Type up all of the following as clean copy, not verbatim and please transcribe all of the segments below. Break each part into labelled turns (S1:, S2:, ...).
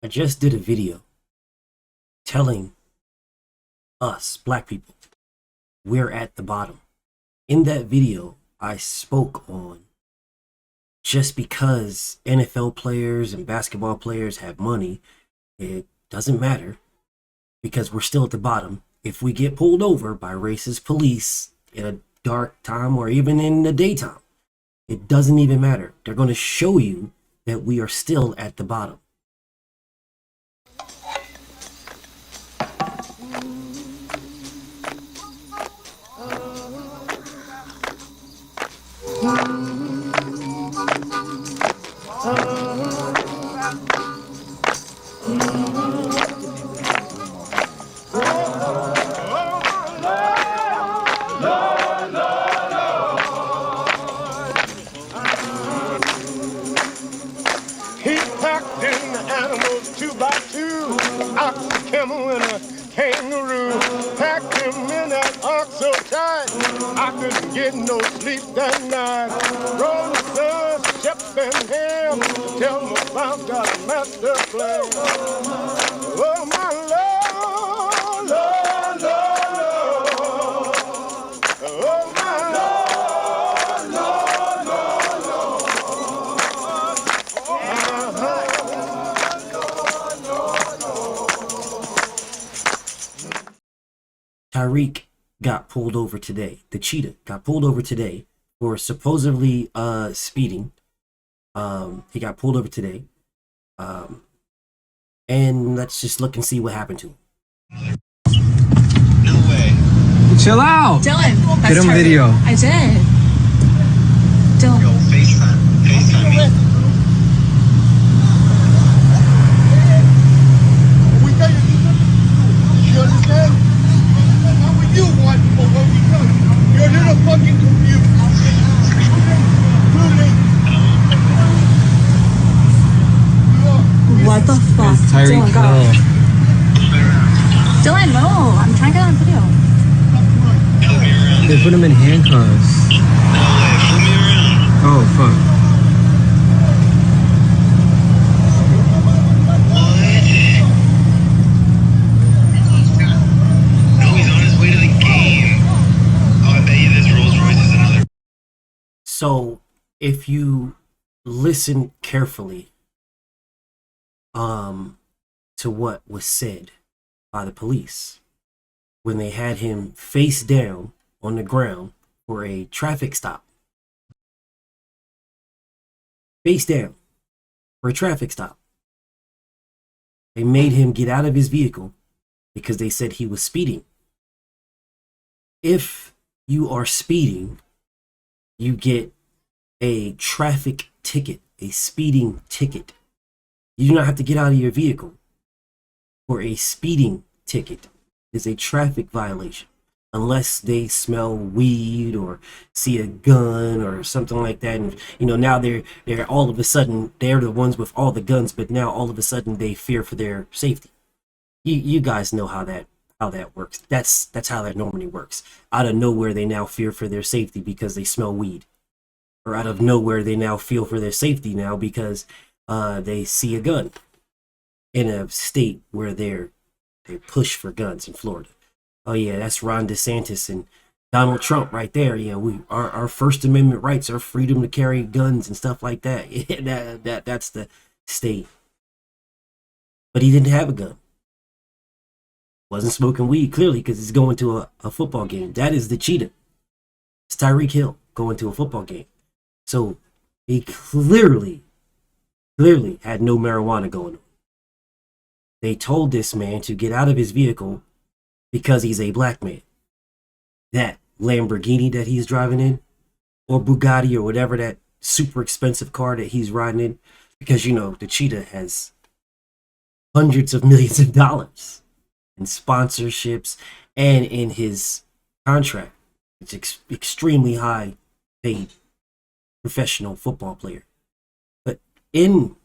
S1: I just did a video telling us, black people, we're at the bottom. In that video, I spoke on just because NFL players and basketball players have money, it doesn't matter because we're still at the bottom. If we get pulled over by racist police in a dark time or even in the daytime, it doesn't even matter. They're going to show you that we are still at the bottom.
S2: Two by two, ox, a camel, and a kangaroo. Packed him in that ox so tight, I couldn't get no sleep that night. Rolling Sun, Shep and Ham, tell me about God's master plan. Oh, my Lord, Lord, Lord, Lord. Oh, my Lord, Lord, Lord, Lord.
S1: Tyreek got pulled over today. The cheetah got pulled over today for supposedly speeding. He got pulled over today. And let's just look and see what happened to him.
S3: No way.
S4: Chill out.
S5: Dylan,
S4: Get him video.
S5: I did. Dylan.
S3: Yo, FaceTime me.
S2: We tell you understand? How would you want for what we done? You're a little fucking confused.
S5: What the fuck?
S4: It's Tyreek
S5: Dylan, go. Dylan, no. I'm trying to get on video.
S3: Flip me around.
S4: They put him in handcuffs.
S3: No way. Flip me around.
S4: Oh, fuck.
S3: What? No, he's on his way to the game. Oh, I bet you this Rolls Royce is another.
S1: So if you listen carefully to what was said by the police when they had him face down on the ground for a traffic stop. Face down for a traffic stop. They made him get out of his vehicle because they said he was speeding. If you are speeding, you get a traffic ticket, a speeding ticket. You do not have to get out of your vehicle for a speeding ticket. It's a traffic violation unless they smell weed or see a gun or something like that. And now they're all of a sudden they're the ones with all the guns, but now all of a sudden they fear for their safety. You guys know how that works. That's how that normally works. Out of nowhere they now fear for their safety because they smell weed. Or out of nowhere they now feel for their safety now because they see a gun in a state where they push for guns in Florida. Oh yeah, that's Ron DeSantis and Donald Trump right there. Yeah, our First Amendment rights, our freedom to carry guns and stuff like that. Yeah, that's the state. But he didn't have a gun. Wasn't smoking weed clearly because he's going to a football game. That is the cheetah. It's Tyreek Hill going to a football game. So he clearly had no marijuana going on. They told this man to get out of his vehicle because he's a black man. That Lamborghini that he's driving in, or Bugatti or whatever that super expensive car that he's riding in, because the cheetah has hundreds of millions of dollars in sponsorships and in his contract. It's extremely high paid professional football player. But in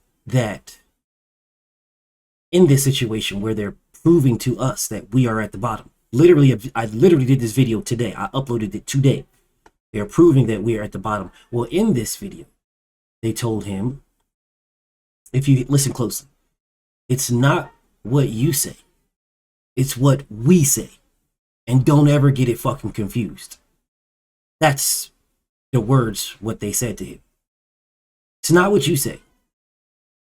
S1: this situation where they're proving to us that we are at the bottom, I literally did this video today. I uploaded it today. They're proving that we are at the bottom. Well, in this video, they told him, if you listen closely, It's not what you say. It's what we say. And don't ever get it fucking confused. That's the words, what they said to him. It's not what you say.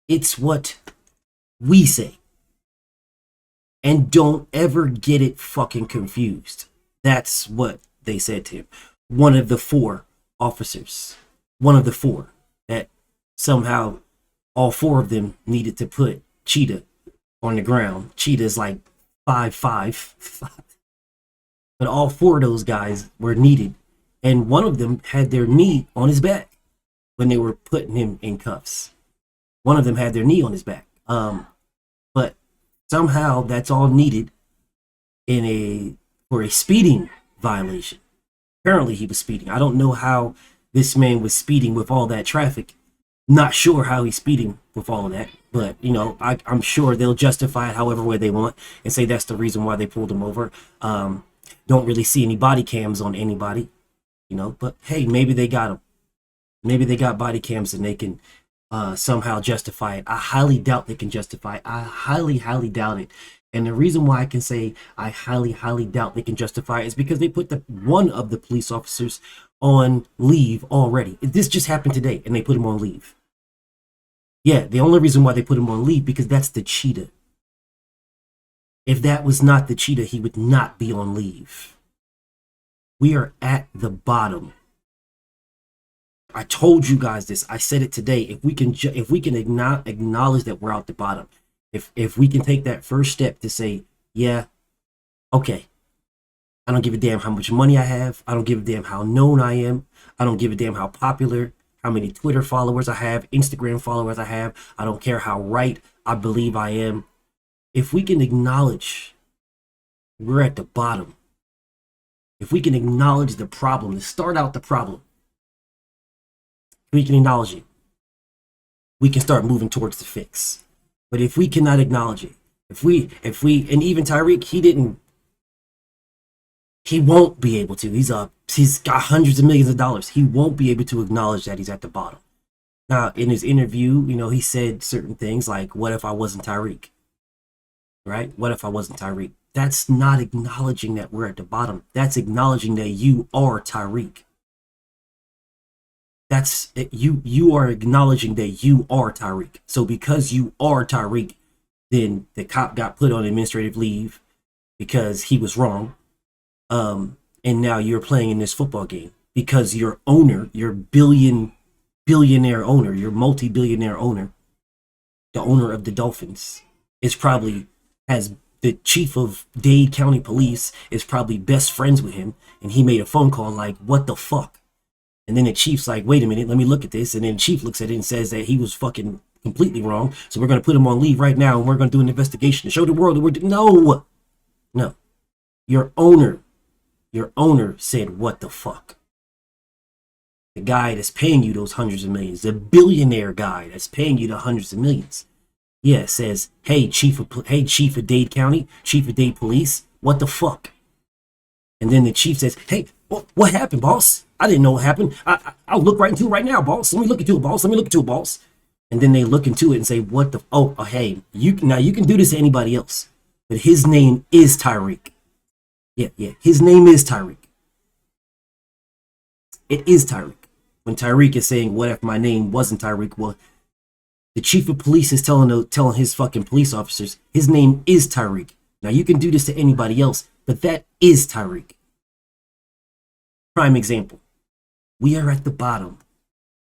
S1: It's what we say. And don't ever get it fucking confused. That's what they said to him. One of the 4 officers. One of the 4 that somehow all 4 of them needed to put Cheetah on the ground. Cheetah's like 5'5". But all 4 of those guys were needed. And one of them had their knee on his back when they were putting him in cuffs. One of them had their knee on his back. But somehow that's all needed for a speeding violation. Apparently he was speeding. I don't know how this man was speeding with all that traffic. Not sure how he's speeding with all of that. But, you know, I'm sure they'll justify it however way they want and say that's the reason why they pulled him over. Don't really see any body cams on anybody, you know. But, hey, maybe they got him. Maybe they got body cams and they can somehow justify it. I highly doubt they can justify it. I highly, highly doubt it. And the reason why I can say I highly, highly doubt they can justify it is because they put one of the police officers on leave already. This just happened today, and they put him on leave. Yeah, the only reason why they put him on leave because that's the Cheetah. If that was not the Cheetah, he would not be on leave. We are at the bottom. I told you guys this. I said it today. If we can acknowledge that we're at the bottom, if we can take that first step to say, yeah, okay, I don't give a damn how much money I have. I don't give a damn how known I am. I don't give a damn how popular, how many Twitter followers I have, Instagram followers I have. I don't care how right I believe I am. If we can acknowledge we're at the bottom, if we can acknowledge the problem, to start out the problem, we can acknowledge it, we can start moving towards the fix. But if we cannot acknowledge it, if we, and even Tyreek, he won't be able to. He's got hundreds of millions of dollars. He won't be able to acknowledge that he's at the bottom. Now, in his interview, you know, he said certain things like, what if I wasn't Tyreek? Right? What if I wasn't Tyreek? That's not acknowledging that we're at the bottom. That's acknowledging that you are Tyreek. That's you are acknowledging that you are Tyreek. So because you are Tyreek, then the cop got put on administrative leave because he was wrong. And now you're playing in this football game because your owner, your billionaire owner, your multi-billionaire owner, the owner of the Dolphins, has the chief of Dade County Police is probably best friends with him, and he made a phone call like, what the fuck? And then the chief's like, wait a minute, let me look at this. And then the chief looks at it and says that he was fucking completely wrong. So we're going to put him on leave right now, and we're going to do an investigation to show the world that we're doing. No. Your owner said, what the fuck? The guy that's paying you those hundreds of millions, the billionaire guy that's paying you the hundreds of millions. Yeah, says, hey, chief of Dade County, chief of Dade Police, what the fuck? And then the chief says, hey, what happened, boss? I didn't know what happened. I'll look right into it right now, boss. Let me look into it, boss. Let me look into it, boss. And then they look into it and say, what the, hey, you can do this to anybody else, but his name is Tyreek. Yeah, his name is Tyreek. It is Tyreek. When Tyreek is saying, what if my name wasn't Tyreek? Well, the chief of police is telling his fucking police officers, his name is Tyreek. Now, you can do this to anybody else, but that is Tyreek. Prime example. We are at the bottom.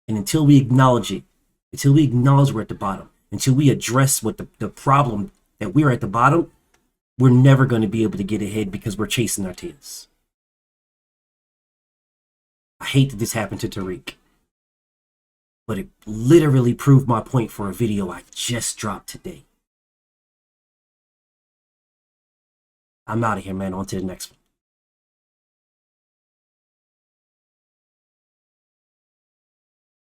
S1: And until we acknowledge it, until we acknowledge we're at the bottom, until we address what the problem that we're at the bottom, we're never going to be able to get ahead because we're chasing our tails. I hate that this happened to Tyreek, but it literally proved my point for a video I just dropped today. I'm out of here, man. On to the next one.